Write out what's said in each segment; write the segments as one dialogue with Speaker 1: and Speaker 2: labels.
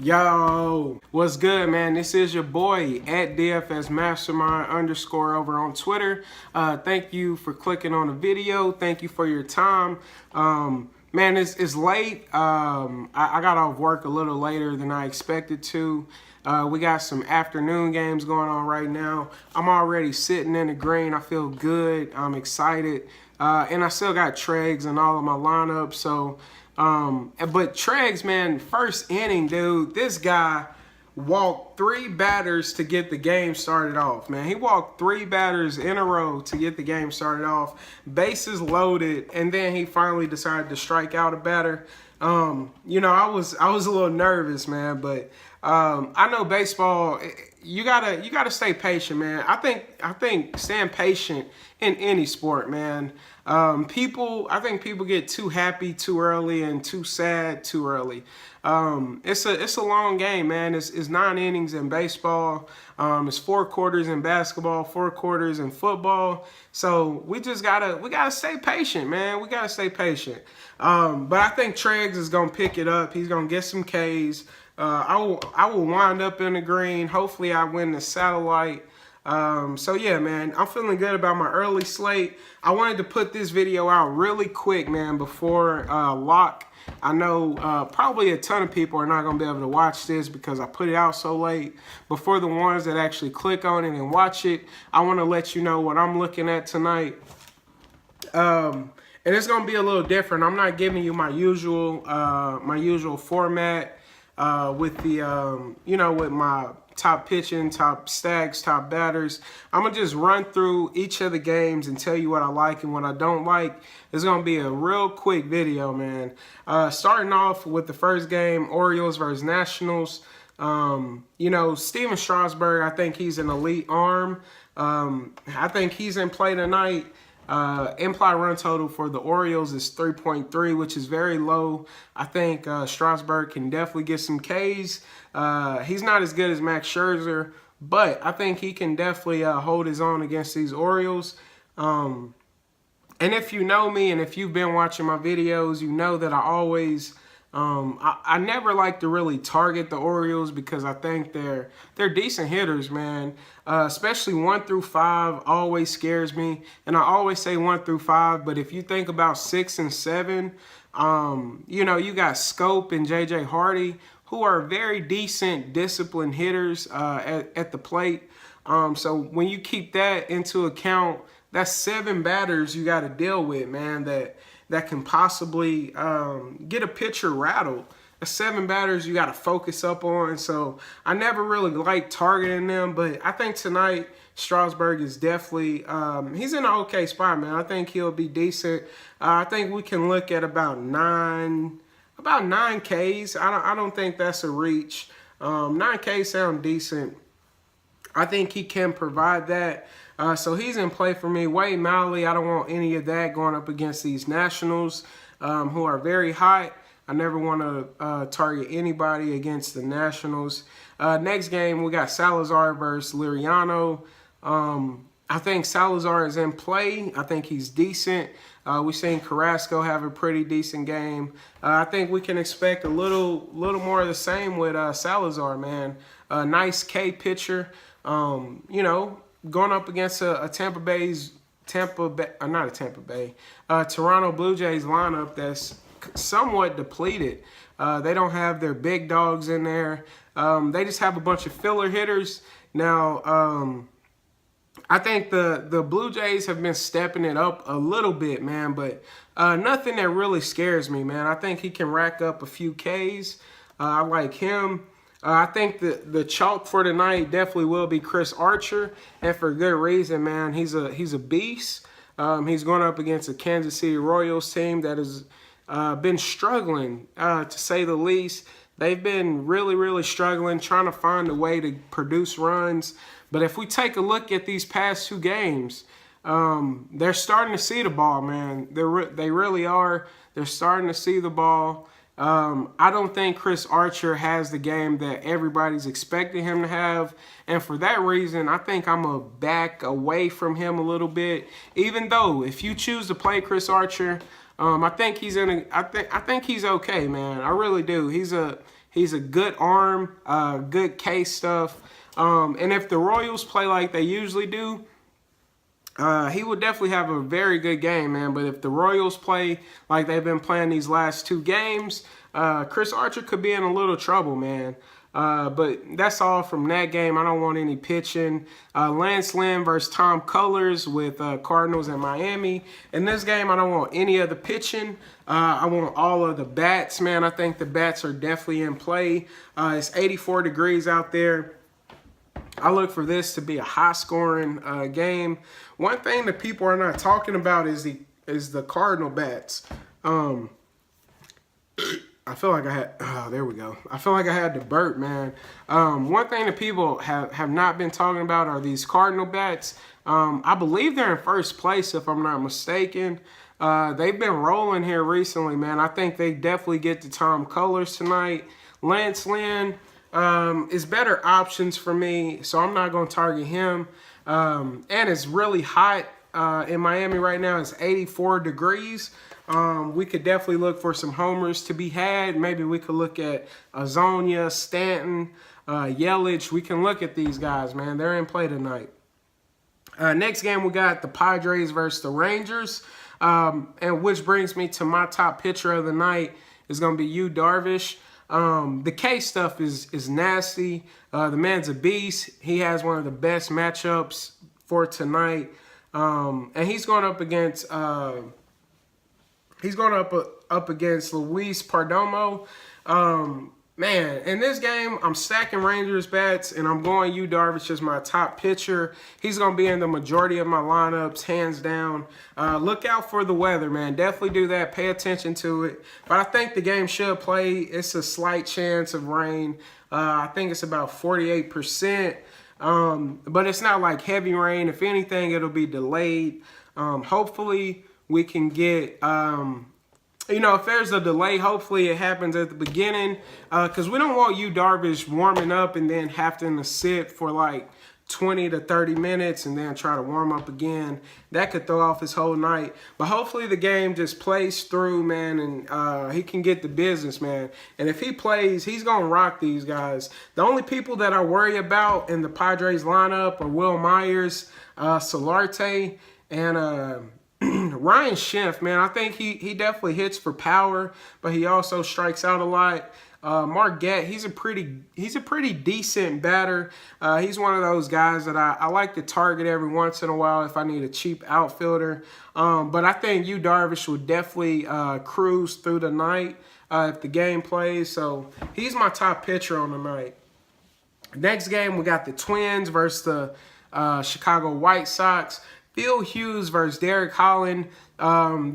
Speaker 1: Yo, what's good, man? This is your boy at DFSMasterMind _ over on Twitter. Thank you for clicking on the video. Thank you for your time. Man, it's late. I got off work a little later than I expected to. We got some afternoon games going on right now. I'm already sitting in the green. I feel good. I'm excited. And I still got Tregs in all of my lineups, so... but Tregs, man, first inning, dude, this guy walked 3 batters to get the game started off, man. He walked 3 batters in a row to get the game started off, bases loaded, and then he finally decided to strike out a batter. You know, I was a little nervous, man, but I know baseball, you gotta stay patient, man. I think staying patient in any sport, man. I think people get too happy too early and too sad too early. It's a long game, man. It's 9 innings in baseball. It's 4 quarters in basketball, 4 quarters in football. So we gotta stay patient, man. We gotta stay patient. But I think Tregs is gonna pick it up. He's gonna get some Ks. I will wind up in the green. Hopefully I win the satellite. So yeah, man, I'm feeling good about my early slate. I wanted to put this video out really quick, man, before lock. I know probably a ton of people are not going to be able to watch this because I put it out so late. But for the ones that actually click on it and watch it, I want to let you know what I'm looking at tonight. And it's going to be a little different. I'm not giving you my usual format with the, with my top pitching, top stacks, top batters. I'm going to just run through each of the games and tell you what I like and what I don't like. It's going to be a real quick video, man. Starting off with the first game, Orioles versus Nationals. Steven Strasburg, I think he's an elite arm. I think he's in play tonight. Implied run total for the Orioles is 3.3, which is very low. I think Strasburg can definitely get some Ks. He's not as good as Max Scherzer, but I think he can definitely hold his own against these Orioles. And if you know me and if you've been watching my videos, you know that I always... I never like to really target the Orioles because I think they're decent hitters, man. Especially 1 through 5 always scares me, and I always say 1 through 5. But if you think about 6 and 7, you got Scope and JJ Hardy, who are very decent, disciplined hitters at the plate. So when you keep that into account, that's 7 batters you got to deal with, man. That can possibly get a pitcher rattled. The 7 batters you got to focus up on. So I never really liked targeting them, but I think tonight Strasburg is definitely he's in an okay spot, man. I think he'll be decent. I think we can look at about 9 Ks. I don't think that's a reach. 9 Ks sound decent. I think he can provide that. So he's in play for me. Wade Miley, I don't want any of that going up against these Nationals who are very hot. I never want to target anybody against the Nationals. Next game, we got Salazar versus Liriano. I think Salazar is in play. I think he's decent. We've seen Carrasco have a pretty decent game. I think we can expect a little more of the same with Salazar, man. Nice K pitcher. Going up against Toronto Blue Jays lineup that's somewhat depleted. They don't have their big dogs in there. They just have a bunch of filler hitters. Now, I think the Blue Jays have been stepping it up a little bit, man, but nothing that really scares me, man. I think he can rack up a few Ks. I like him. I think the chalk for tonight definitely will be Chris Archer, and for good reason, man. He's a beast. He's going up against a Kansas City Royals team that has been struggling, to say the least. They've been really struggling, trying to find a way to produce runs. But if we take a look at these past 2 games, they're starting to see the ball, man. They really are. They're starting to see the ball. I don't think Chris Archer has the game that everybody's expecting him to have. And for that reason, I think I'm going to back away from him a little bit. Even though if you choose to play Chris Archer, I think he's okay, man. I really do. He's a He's a good arm, good case stuff. And if the Royals play like they usually do, he would definitely have a very good game, man. But if the Royals play like they've been playing these last 2 games, Chris Archer could be in a little trouble, man. But that's all from that game. I don't want any pitching. Lance Lynn versus Tom Cullers with Cardinals and Miami. In this game, I don't want any of the pitching. I want all of the bats, man. I think the bats are definitely in play. It's 84 degrees out there. I look for this to be a high-scoring game. One thing that people are not talking about is the Cardinal bats. I feel like I had, there we go. I feel like I had to burp, man. One thing that people have not been talking about are these Cardinal bats. I believe they're in first place, if I'm not mistaken. They've been rolling here recently, man. I think they definitely get to Tom Cullers tonight. Lance Lynn is better options for me, so I'm not going to target him. And it's really hot in Miami right now. It's 84 degrees. We could definitely look for some homers to be had. Maybe we could look at Azonia, Stanton, Yelich. We can look at these guys, man. They're in play tonight. Next game, we got the Padres versus the Rangers. And which brings me to my top pitcher of the night is going to be Yu Darvish. The K stuff is nasty. The man's a beast. He has one of the best matchups for tonight. And he's going up against Luis Perdomo. Man, in this game, I'm stacking Rangers bats, and I'm going Yu Darvish as my top pitcher. He's going to be in the majority of my lineups, hands down. Look out for the weather, man. Definitely do that. Pay attention to it. But I think the game should play. It's a slight chance of rain. I think it's about 48%. But it's not like heavy rain. If anything, it'll be delayed. Hopefully, we can get... if there's a delay, hopefully it happens at the beginning, because we don't want Yu Darvish warming up and then having to sit for like 20 to 30 minutes and then try to warm up again. That could throw off his whole night. But hopefully the game just plays through, man, and he can get the business, man. And if he plays, he's going to rock these guys. The only people that I worry about in the Padres lineup are Will Myers, Solarte, and... Ryan Schiff, man, I think he definitely hits for power, but he also strikes out a lot. Mark Gett, he's a pretty decent batter. He's one of those guys that I like to target every once in a while if I need a cheap outfielder. But I think Yu Darvish would definitely cruise through the night if the game plays. So he's my top pitcher on the night. Next game, we got the Twins versus the Chicago White Sox. Phil Hughes versus Derek Holland.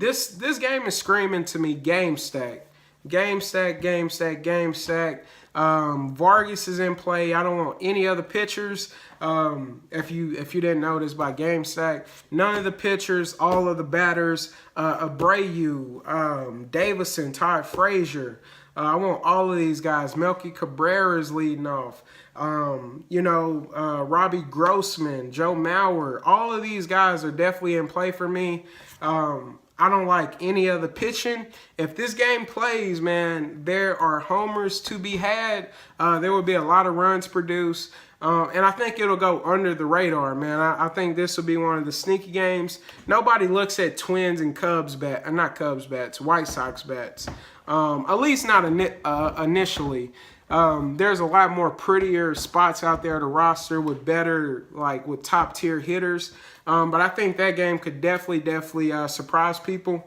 Speaker 1: This game is screaming to me game stack. Game stack, game stack, game stack. Vargas is in play. I don't want any other pitchers. If you didn't notice by game stack, none of the pitchers, all of the batters, Abreu, Davison, Todd Frazier. I want all of these guys. Melky Cabrera is leading off. Robbie Grossman, Joe Mauer. All of these guys are definitely in play for me. I don't like any of the pitching. If this game plays, man, there are homers to be had. There will be a lot of runs produced. And I think it'll go under the radar, man. I think this will be one of the sneaky games. Nobody looks at Twins and White Sox bats. At least not initially. There's a lot more prettier spots out there to roster with better, with top tier hitters. But I think that game could definitely surprise people.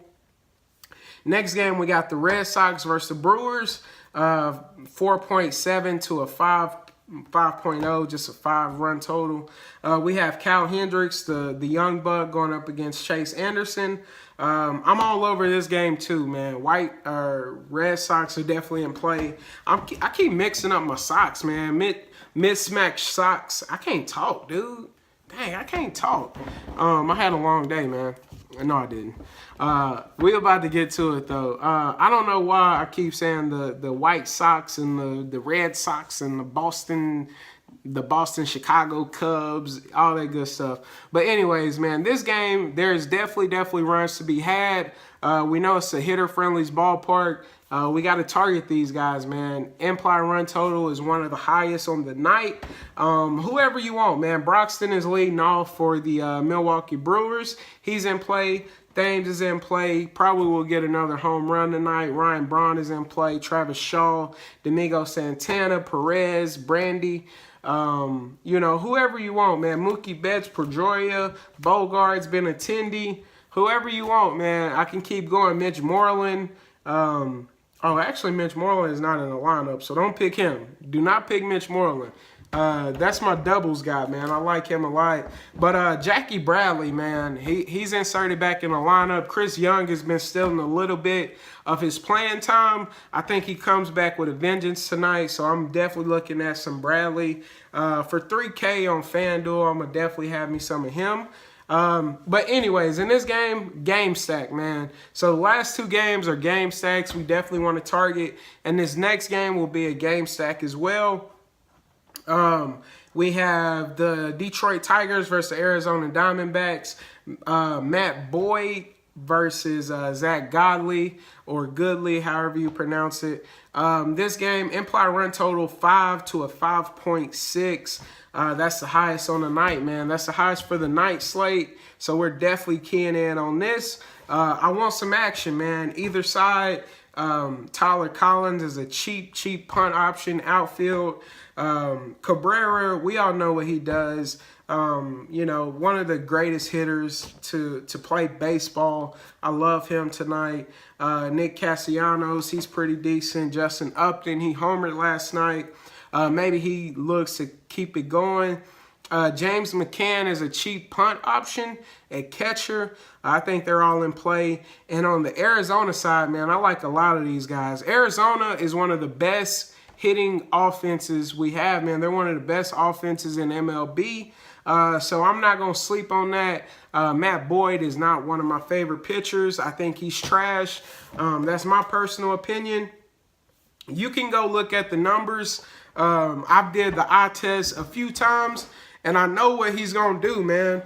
Speaker 1: Next game, we got the Red Sox versus the Brewers. 4.7 to a 5.0, just a 5-run total. We have Cal Hendricks, the young buck, going up against Chase Anderson. I'm all over this game too, man. Red Sox are definitely in play. I keep mixing up my socks, man. Mismatched socks. I can't talk, dude. Dang, I can't talk. I had a long day, man. No, I didn't. We're about to get to it, though. I don't know why I keep saying the White Sox and the Red Sox and the Boston, Chicago Cubs, all that good stuff. But anyways, man, this game, there's definitely runs to be had. We know it's a hitter-friendly ballpark. We got to target these guys, man. Implied run total is one of the highest on the night. Whoever you want, man. Broxton is leading off for the Milwaukee Brewers. He's in play. Thames is in play. Probably will get another home run tonight. Ryan Braun is in play. Travis Shaw, Domingo Santana, Perez, Brandy. Whoever you want, man. Mookie Betts, Pedroia, Bogarts, Benintendi. Whoever you want, man. I can keep going. Mitch Moreland. Actually, Mitch Moreland is not in the lineup, so don't pick him. Do not pick Mitch Moreland. That's my doubles guy, man. I like him a lot. But Jackie Bradley, man, he's inserted back in the lineup. Chris Young has been stealing a little bit of his playing time. I think he comes back with a vengeance tonight, so I'm definitely looking at some Bradley. For $3K on Fanduel, I'm going to definitely have me some of him. But anyways, in this game stack, man. So the last two games are game stacks we definitely want to target. And this next game will be a game stack as well. We have the Detroit Tigers versus the Arizona Diamondbacks. Matt Boyd versus Zach Godley or Goodley, however you pronounce it. This game, implied run total 5 to a 5.6. That's the highest on the night, man. That's the highest for the night slate. So we're definitely keying in on this. I want some action, man. Either side. Tyler Collins is a cheap punt option. Outfield. Cabrera, we all know what he does. One of the greatest hitters to play baseball. I love him tonight. Nick Castellanos, he's pretty decent. Justin Upton, he homered last night. Maybe he looks to keep it going. James McCann is a cheap punt option at catcher. I think they're all in play. And on the Arizona side, man, I like a lot of these guys. Arizona is one of the best hitting offenses we have, man. They're one of the best offenses in MLB. So I'm not going to sleep on that. Matt Boyd is not one of my favorite pitchers. I think he's trash. That's my personal opinion. You can go look at the numbers. I've did the eye test a few times, and I know what he's going to do, man.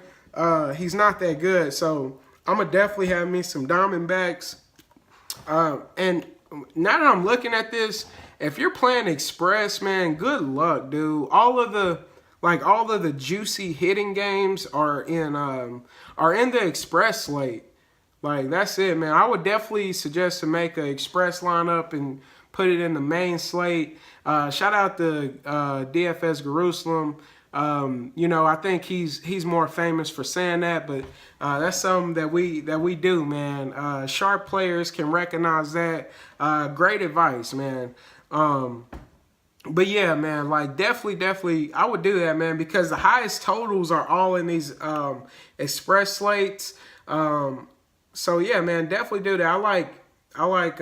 Speaker 1: He's not that good. So I'm going to definitely have me some Diamondbacks. And now that I'm looking at this, if you're playing Express, man, good luck, dude. All of the juicy hitting games are in the Express slate. Like, that's it, man. I would definitely suggest to make an Express lineup and put it in the main slate. Shout out to DFS Jerusalem. I think he's more famous for saying that, but that's something that we do, man. Sharp players can recognize that. Great advice, man. But yeah, man, like definitely, I would do that, man, because the highest totals are all in these Express slates. So yeah, man, definitely do that. I like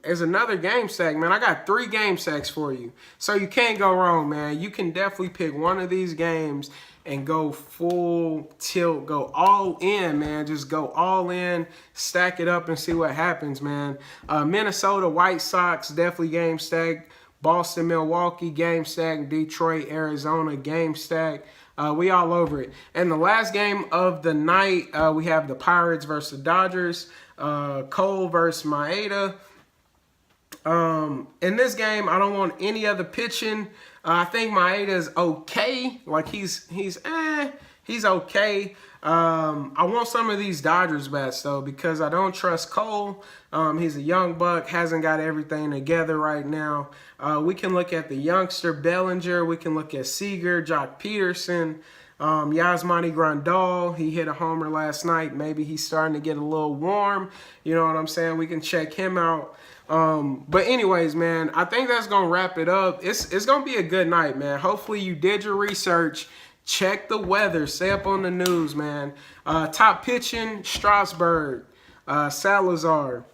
Speaker 1: as another game stack, man. I got 3 game stacks for you, so you can't go wrong, man. You can definitely pick one of these games and go full tilt, go all in, man. Just go all in, stack it up, and see what happens, man. Minnesota White Sox, definitely game stack. Boston, Milwaukee, game stack. Detroit, Arizona, game stack. We all over it. And the last game of the night, we have the Pirates versus the Dodgers. Cole versus Maeda. In this game, I don't want any other pitching. I think Maeda is okay. Like he's okay. I want some of these Dodgers bats though, because I don't trust Cole. He's a young buck, hasn't got everything together right now. We can look at the youngster Bellinger. We can look at Seager, Jock Peterson, Yasmani Grandal. He hit a homer last night. Maybe he's starting to get a little warm. You know what I'm saying? We can check him out. But anyways, man, I think that's going to wrap it up. It's going to be a good night, man. Hopefully you did your research. Check the weather. Stay up on the news, man. Top pitching, Strasburg, Salazar,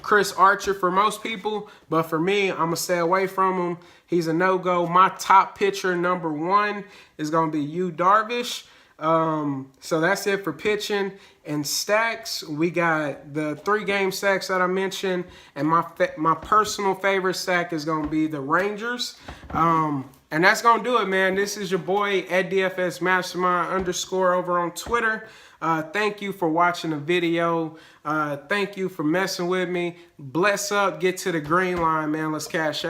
Speaker 1: Chris Archer for most people. But for me, I'm going to stay away from him. He's a no-go. My top pitcher, number 1, is going to be Yu Darvish. So that's it for pitching and stacks. We got the 3 game stacks that I mentioned, and my personal favorite stack is going to be the Rangers. And that's going to do it, man. This is your boy at DFSMasterMind _ over on Twitter. Thank you for watching the video. Thank you for messing with me. Bless up. Get to the green line, man. Let's cash out.